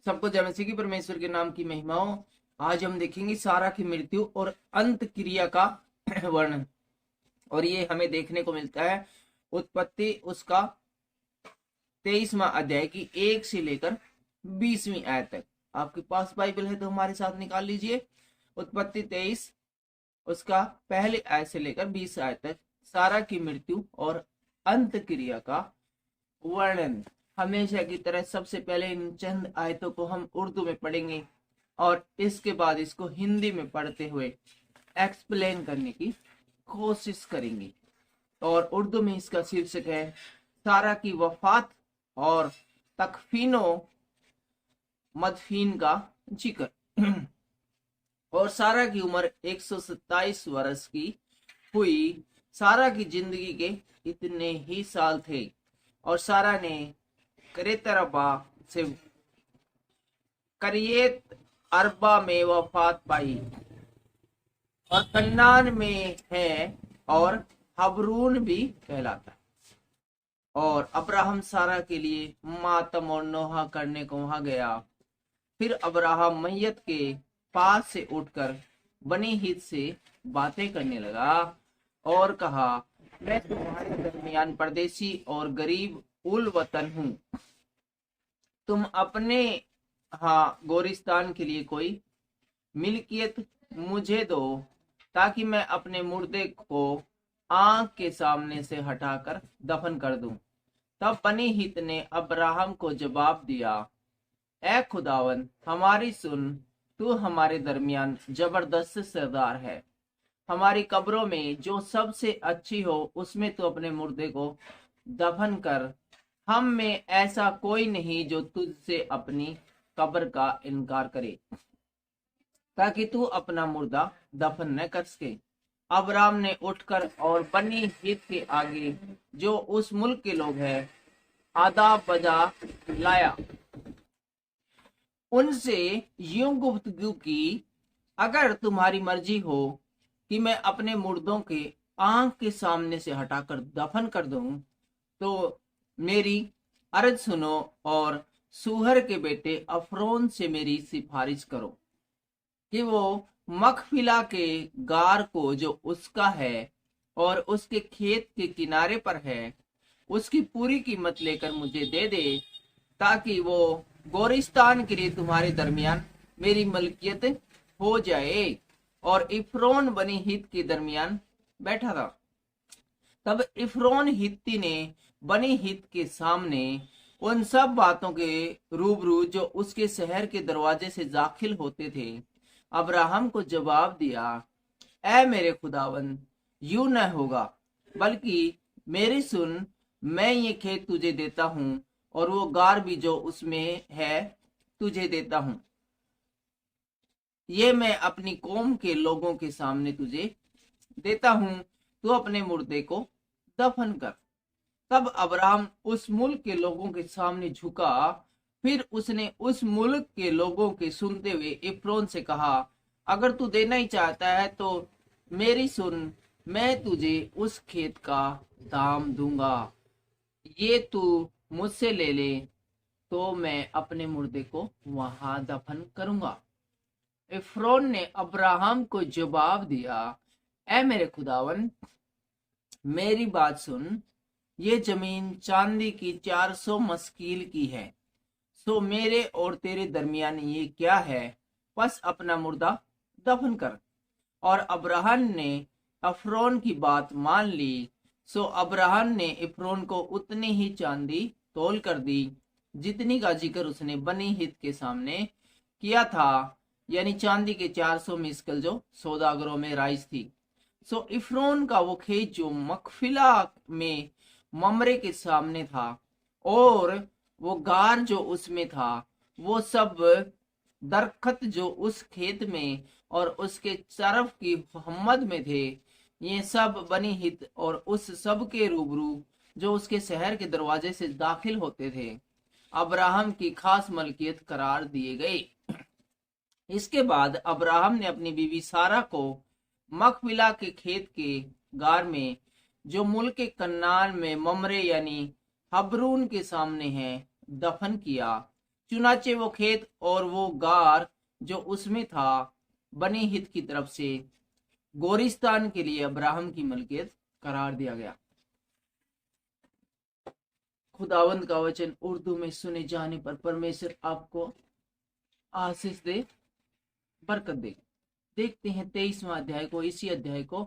सबको जय मसीह की परमेश्वर के नाम की महिमाओं। आज हम देखेंगे सारा की मृत्यु और अंत क्रिया का वर्णन। और ये हमें देखने को मिलता है उत्पत्ति उसका 23वां अध्याय की 1 से लेकर 20वीं आयत तक। आपके पास बाइबल है तो हमारे साथ निकाल लीजिए। उत्पत्ति 23 उसका पहले आयत से लेकर 20 आयत तक सारा की मृत्यु और अंत क्रिया का वर्णन। हमेशा की तरह सबसे पहले इन चंद आयतों को हम उर्दू में पढ़ेंगे और इसके बाद इसको हिंदी में पढ़ते हुए एक्सप्लेन करने की कोशिश करेंगे। और उर्दू में इसका शीर्षक है सारा की वफात और तकफीनो मदफीन का जिक्र। और सारा की उम्र 127 वर्ष की हुई। सारा की जिंदगी के इतने ही साल थे और सारा ने करेतरबा से करियत अरबा में वफात पाई और कन्नान में है और हबरून भी कहलाता है। और अब्राहम सारा के लिए मातम और नोहा करने को वहां गया। फिर अब्राहम मैयत के पास से उठकर बनी हित से बातें करने लगा और कहा, मैं तुम्हारे दरमियान परदेसी और गरीब उल वतन हूँ। तुम अपने गोरिस्तान के लिए कोई मिल्कियत मुझे दो ताकि मैं अपने मुर्दे को आंख के सामने से हटाकर दफन कर दूं। तब बनी हित ने अब्राहम को जवाब दिया, ए खुदावन हमारी सुन, तू हमारे दरमियान जबरदस्त सरदार है। हमारी कब्रों में जो सबसे अच्छी हो उसमें तू अपने मुर्दे को दफन कर। हम में ऐसा कोई नहीं जो तुझसे अपनी कब्र का इनकार करे ताकि तू अपना मुर्दा दफन न कर सके। अब्राम ने उठकर और बनी हित के आगे जो उस मुल्क के लोग हैं आदा बजा लाया। उनसे यूं गुफ्तगू की, अगर तुम्हारी मर्जी हो कि मैं अपने मुर्दों के आंख के सामने से हटाकर दफन कर दूं तो मेरी अर्ज सुनो और सूहर के बेटे अफरोन से मेरी सिफारिश करो कि वो मखफिला के गार को जो उसका है और उसके खेत के किनारे पर है उसकी पूरी कीमत लेकर मुझे दे दे ताकि वो गोरिस्तान के लिए तुम्हारे दरमियान मेरी मलकियत हो जाए। और इफ्रोन बनी हित के दरमियान बैठा था। तब इफ्रोन हित्ती ने बनी हित के सामने उन सब बातों के रूबरू जो उसके शहर के दरवाजे से दाखिल होते थे अब्राहम को जवाब दिया, ऐ मेरे खुदावन यूं न होगा, बल्कि मेरी सुन, मैं ये खेत तुझे देता हूँ और वो गार भी जो उसमें है तुझे देता हूँ। ये मैं अपनी कौम के लोगों के सामने तुझे देता हूँ, तू अपने मुर्दे को दफन कर। तब अब्राहम उस मुल्क के लोगों के सामने झुका। फिर उसने उस मुल्क के लोगों के सुनते हुए इफ्रोन से कहा, अगर तू देना ही चाहता है तो मेरी सुन, मैं तुझे उस खेत का दाम दूंगा। ये तू मुझसे ले ले तो मैं अपने मुर्दे को वहां दफन करूंगा। इफ्रोन ने अब्राहम को जवाब दिया, ऐ मेरे खुदावन मेरी बात सुन, ये जमीन चांदी की 400 मस्कील की है, सो मेरे और तेरे दरमियान ये क्या है, बस अपना मुर्दा दफन कर। और अब्राहम ने अफरोन की बात मान ली। सो अब्राहम ने इफ्रोन को उतनी ही चांदी तोल कर दी जितनी का जिक्र उसने बनी हित के सामने किया था, यानी चांदी के 400 मिस्कल जो सौदागरों में राइज थी। सो इफ्रोन का वो खेत जो मखफिला में ममरे के सामने था और वो गार जो उसमें था, वो सब दरखत जो उस खेत में और उसके तरफ की मोहम्मद में थे, ये सब बनी हित और उस सब के रूबरू जो उसके शहर के दरवाजे से दाखिल होते थे अब्राहम की खास मलकियत करार दिए गए। इसके बाद अब्राहम ने अपनी बीवी सारा को मखबिला के खेत के गार में जो मुल्क के कन्नान में ममरे यानी हबरून के सामने है दफन किया। चुनाचे वो खेत और वो गार जो उसमें था बनी हित की तरफ से गोरिस्तान के लिए अब्राहम की मलकियत करार दिया गया। खुदावंद का वचन उर्दू में सुने जाने पर परमेश्वर आपको आशीष दे, बरकत दे। देखते हैं 23वां अध्याय को। इसी अध्याय को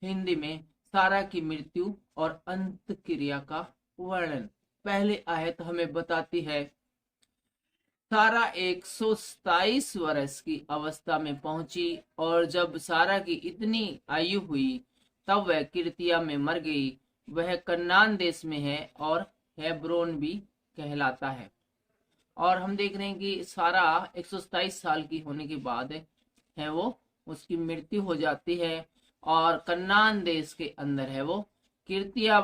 हिंदी में सारा की मृत्यु और अंत क्रिया का वर्णन। पहले आयत हमें बताती है सारा 127 वर्ष की अवस्था में पहुंची और जब सारा की इतनी आयु हुई तब वह किर्तिया में मर गई। वह कन्नान देश में है और हेब्रोन भी कहलाता है। और हम देख रहे हैं कि सारा 127 साल की होने के बाद है वो उसकी मृत्यु हो जाती है और कन्नान देश के अंदर है वो किर्तिया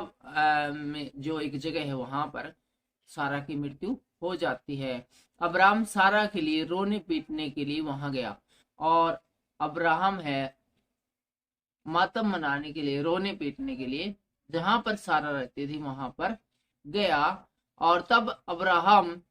में जो एक जगह है वहां पर सारा की मृत्यु हो जाती है। अब्राहम सारा के लिए रोने पीटने के लिए वहां गया और अब्राहम है मातम मनाने के लिए, रोने पीटने के लिए जहां पर सारा रहती थी वहां पर गया। और तब अब्राहम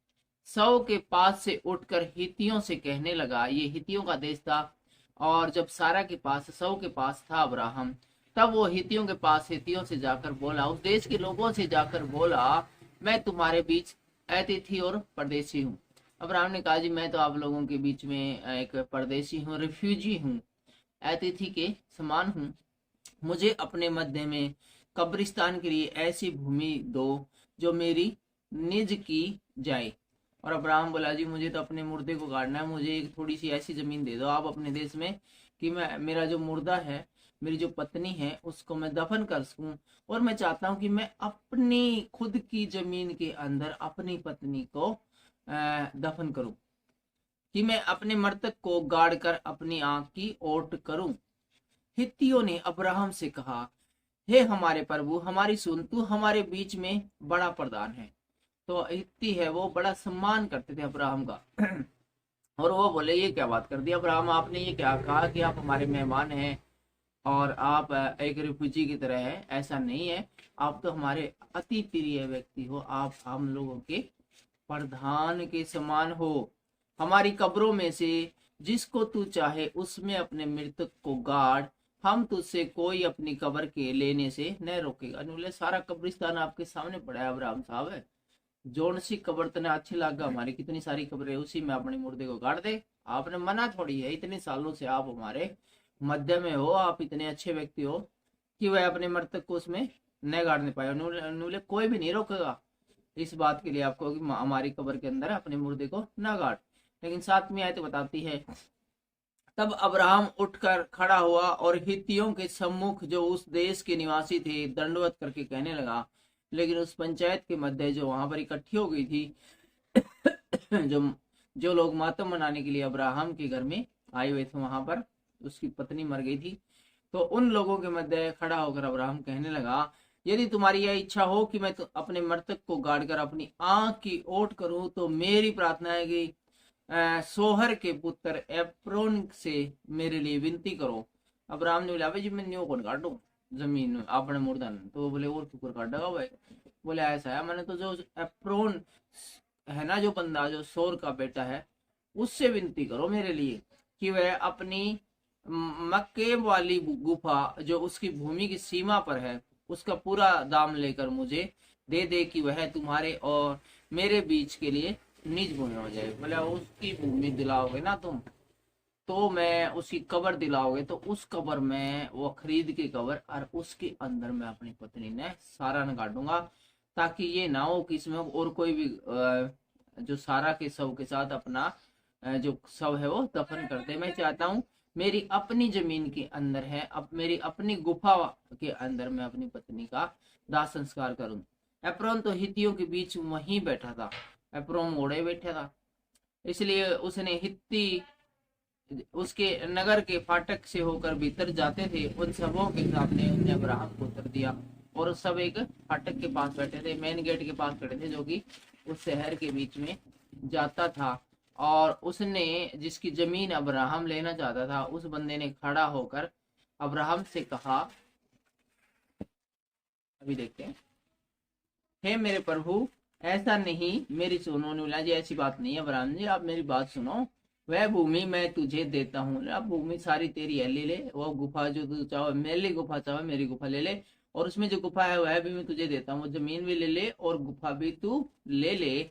सौ के पास से उठकर हितियों से कहने लगा, ये हितियों का देश था। और जब सारा के पास सौ के पास था अब्राहम, तब वो हितियों के पास हितियों से जाकर बोला, उस देश के लोगों से जाकर बोला, मैं तुम्हारे बीच अतिथि और परदेशी हूँ। अब्राहम ने कहा, जी मैं तो आप लोगों के बीच में एक परदेशी हूँ, रिफ्यूजी हूँ, अतिथि के समान हूँ। मुझे अपने मध्य में कब्रिस्तान के लिए ऐसी भूमि दो जो मेरी निज की जाए। और अब्राहम बोला, जी मुझे तो अपने मुर्दे को गाड़ना है, मुझे एक थोड़ी सी ऐसी जमीन दे दो आप अपने देश में कि मैं मेरा जो मुर्दा है, मेरी जो पत्नी है, उसको मैं दफन कर सकूं। और मैं चाहता हूं कि मैं अपनी खुद की जमीन के अंदर अपनी पत्नी को दफन करूं, कि मैं अपने मृतक को गाड़ कर अपनी आंख की ओट करूं। हित्तियों ने अब्राहम से कहा, हे हमारे प्रभु, हमारी सुन, तू हमारे बीच में बड़ा प्रधान है। तो हित्ती है वो बड़ा सम्मान करते थे अब्राहम का। और वो बोले, ये क्या बात कर दी अब्राहम, आपने ये क्या कहा कि आप हमारे मेहमान हैं और आप एक रिफ्यूजी की तरह है? ऐसा नहीं है, आप तो हमारे अति प्रिय व्यक्ति हो, आप हम लोगों के प्रधान के समान हो। हमारी कब्रों में से जिसको तू चाहे उसमें अपने मृतक को गाड़, हम तुझसे कोई अपनी कब्र के लेने से न रोकेगा। बोले, सारा कब्रिस्तान आपके सामने पड़ा है अब्राहम साहब है, जोन सी कब्र तने अच्छी लगा, हमारी कितनी सारी कब्रें, उसी में अपने मुर्दे को गाड़ दे। आपने मना थोड़ी है, इतने सालों से आप हमारे मध्य में हो, आप इतने अच्छे व्यक्ति हो कि वह अपने मृतक को उसमें न गाड़ने पाए। उन्होंने कोई भी नहीं रोकेगा इस बात के लिए आपको कि हमारी कब्र के अंदर अपने मुर्दे को न गाड़। लेकिन साथ में आयत बताती है, तब अब्राहम उठकर खड़ा हुआ और हित्तियों के सम्मुख जो उस देश के निवासी थे दंडवत करके कहने लगा। लेकिन उस पंचायत के मध्य जो वहां पर इकट्ठी हो गई थी जो लोग मातम मनाने के लिए अब्राहम के घर में आए हुए थे, वहां पर उसकी पत्नी मर गई थी, तो उन लोगों के मध्य खड़ा होकर अब्राहम कहने लगा, यदि तुम्हारी यह इच्छा हो कि मैं तो अपने मृतक को गाड़कर अपनी आंख की ओट करूं, तो मेरी प्रार्थना है कि सोहर के पुत्र एप्रोन से मेरे लिए विनती करो। अब्राहम ने बोला, भाई जी मैं न्यू कौन काटू जमीन अपने मुर्दन? तो बोले, और कुकर काटेगा भाई? बोले, ऐसा है, मैंने तो जो एप्रोन है ना, जो बंदा जो सोर का बेटा है, उससे विनती करो मेरे लिए कि वह अपनी मक्के वाली गुफा जो उसकी भूमि की सीमा पर है, उसका पूरा दाम लेकर मुझे दे दे कि वह तुम्हारे और मेरे बीच के लिए निज भूमि हो जाए। बोले, उसकी भूमि दिलाओगे ना तुम, तो मैं उसकी कब्र दिलाओगे, तो उस कब्र में वो खरीद के कब्र और उसके अंदर मैं अपनी पत्नी ने सारा न काटूंगा, ताकि ये ना हो कि इसमें और कोई भी जो सारा के शव के साथ अपना जो शव है वो दफन कर दे। मैं चाहता हूँ मेरी अपनी जमीन के अंदर है, अब मेरी अपनी गुफा के अंदर मैं अपनी पत्नी का दाह संस्कार करूं। एप्रोन तो हित्तियों के बीच वहीं बैठा था, एप्रोन ओढ़े बैठा था, इसलिए उसने हित्ती उसके नगर के फाटक से होकर भीतर जाते थे, उन सबों के सामने उन्हें अब्राहम को उत्तर दिया। और सब एक फाटक के पास बैठे थे, मेन गेट के पास खड़े थे, जो कि उस शहर के बीच में जाता था। और उसने जिसकी जमीन अब्राहम लेना चाहता था, उस बंदे ने खड़ा होकर अब्राहम से कहा, अभी देखते हैं, हे मेरे प्रभु, ऐसा नहीं, मेरी सुनो। बोला जी ऐसी बात नहीं है अब्राहम जी, आप मेरी बात सुनो। वह भूमि मैं तुझे देता हूँ। अब भूमि सारी तेरी है, ले ले। वो गुफा जो तू चाहो, मेरी गुफा चाहो मेरी गुफा ले ले, और उसमें जो गुफा है वह भी मैं तुझे देता हूँ। वो जमीन भी ले ले और गुफा भी तू ले ले।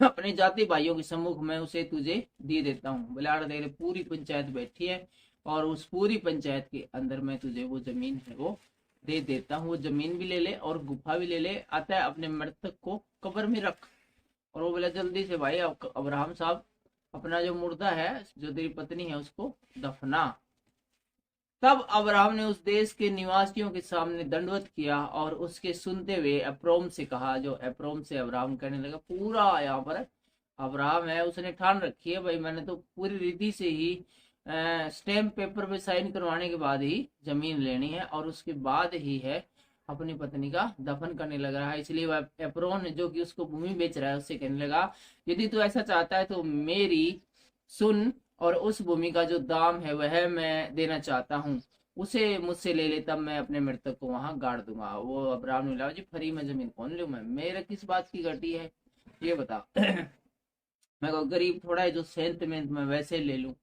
अपने जाति भाइयों के सम्मुख में उसे तुझे दे देता हूँ। बोले देख, पूरी पंचायत बैठी है और उस पूरी पंचायत के अंदर मैं तुझे वो जमीन है वो दे देता हूँ। वो जमीन भी ले ले और गुफा भी ले ले। आता है अपने मृतक को कब्र में रख। और वो बोला जल्दी से भाई अब्राहम साहब, अपना जो मुर्दा है, जो तेरी पत्नी है, उसको दफना। तब अब्राहम ने उस देश के निवासियों के सामने दंडवत किया और उसके सुनते हुए एप्रोम से कहा। जो एप्रोम से अब्राहम कहने लगा, पूरा यहाँ पर अब्राहम है, उसने ठान रखी है भाई, मैंने तो पूरी रीति से ही स्टैम्प पेपर पे साइन करवाने के बाद ही जमीन लेनी है और उसके बाद ही है अपनी पत्नी का दफन करने लग रहा है। इसलिए वह एप्रोन जो कि उसको भूमि बेच रहा है, उससे कहने लगा, यदि तू ऐसा चाहता है तो मेरी सुन, और उस भूमि का जो दाम है वह मैं देना चाहता हूँ, उसे मुझसे ले ले, तब मैं अपने मृतक को वहां गाड़ दूंगा। वो अब्राहम ने बोला, जी फ्री में जमीन कौन लूं मैं, मेरा किस बात की घटी है ये बता। मैं को गरीब थोड़ा है जो सेंत में मैं वैसे ले लूं,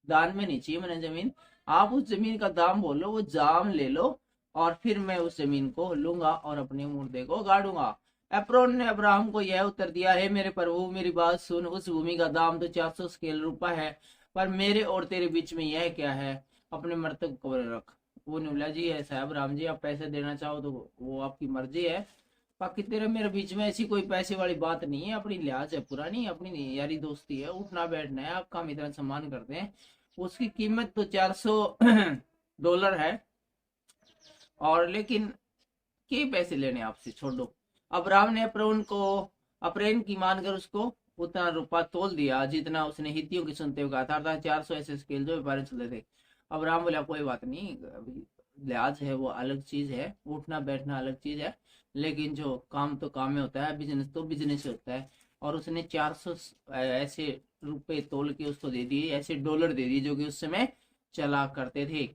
दान में नहीं चाहिए मैंने जमीन। आप उस जमीन का दाम बोलो, वो जाम ले लो, और फिर मैं उस जमीन को लूंगा और अपने मुर्दे को गाड़ूंगा। एप्रोन ने अब्राहम को यह उत्तर दिया, है मेरे प्रभु मेरी बात सुन, उस भूमि का दाम तो 400 स्केल रुपया है, पर मेरे और तेरे बीच में यह क्या है, अपने मृतक को रख। वो ने बोला, जी ऐसा है अब्राहम जी, आप पैसे देना चाहो तो वो आपकी मर्जी है, बाकी तेरे मेरे बीच में ऐसी कोई पैसे वाली बात नहीं है, अपनी लिहाज है पुरानी, अपनी यारी दोस्ती है, उठना बैठना है, आपका हम इतना सम्मान करते हैं। उसकी कीमत तो 400 डॉलर है, और लेकिन के पैसे लेने आपसे, छोड़ दो। अब्राहम ने अप्रेन की मानकर उसको उतना रुपया तोल दिया जितना उसने हित्तियों की सुनते हुए कहा था, अर्थात 400 ऐसे स्केल जो व्यापारी चलते थे। अब्राहम बोला, कोई बात नहीं, अभी लिहाज है वो अलग चीज है, उठना बैठना अलग चीज है, लेकिन जो काम तो काम में होता है, बिजनेस तो बिजनेस होता है। और उसने 400 ऐसे रुपए तोल के उसको दे दिए, ऐसे डॉलर दे दिए जो कि उस समय चला करते थे।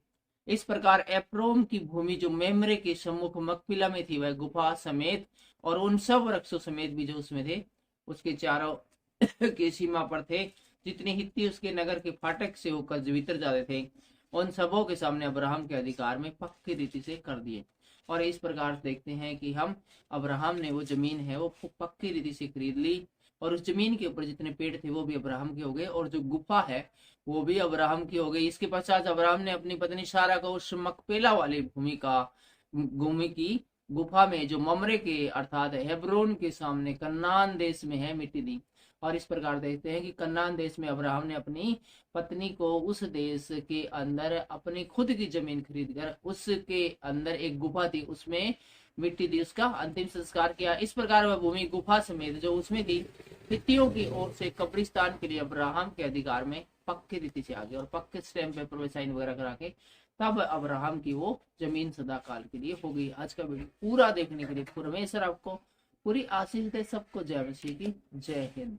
इस प्रकार एप्रोम की भूमि जो मेमरे के सम्मुख मकपिला में थी, वह गुफा समेत और उन सब वृक्षों समेत भी जो उसमें थे, उसके चारों की सीमा पर थे, जितने हित्ती उसके नगर के फाटक से होकर भीतर जाते थे, उन सबों के सामने अब्राहम के अधिकार में पक्की रीति से कर दिए। और इस प्रकार देखते हैं कि हम अब्राहम ने वो जमीन है वो पक्की रीति से खरीद ली, और उस जमीन के ऊपर जितने पेड़ थे वो भी अब्राहम के हो गए, और जो गुफा है वो भी अब्राहम की हो गई। इसके पश्चात अब्राहम ने अपनी पत्नी सारा को उस मकपेला वाली भूमि की गुफा में, जो ममरे के अर्थात हेब्रोन के सामने कनान देश में है, मिट्टी दी। और इस प्रकार देखते हैं कि कनान देश में अब्राहम ने अपनी पत्नी को उस देश के अंदर अपनी खुद की जमीन खरीद कर, उसके अंदर एक गुफा थी, उसमें मिट्टी दी, उसका अंतिम संस्कार किया। इस प्रकार वह भूमि गुफा समेत जो उसमें थी, हित्तियों की ओर से कब्रिस्तान के लिए अब्राहम के अधिकार में पक्की रीति से आ गई, और पक्के स्टैम्प पेपर में साइन वगैरह करा के तब अब्राहम की वो जमीन सदा काल के लिए हो गई। आज का वीडियो पूरा देखने के लिए परमेश्वर आपको पूरी आशीष दे। सबको जय मसीह की, जय हिंद।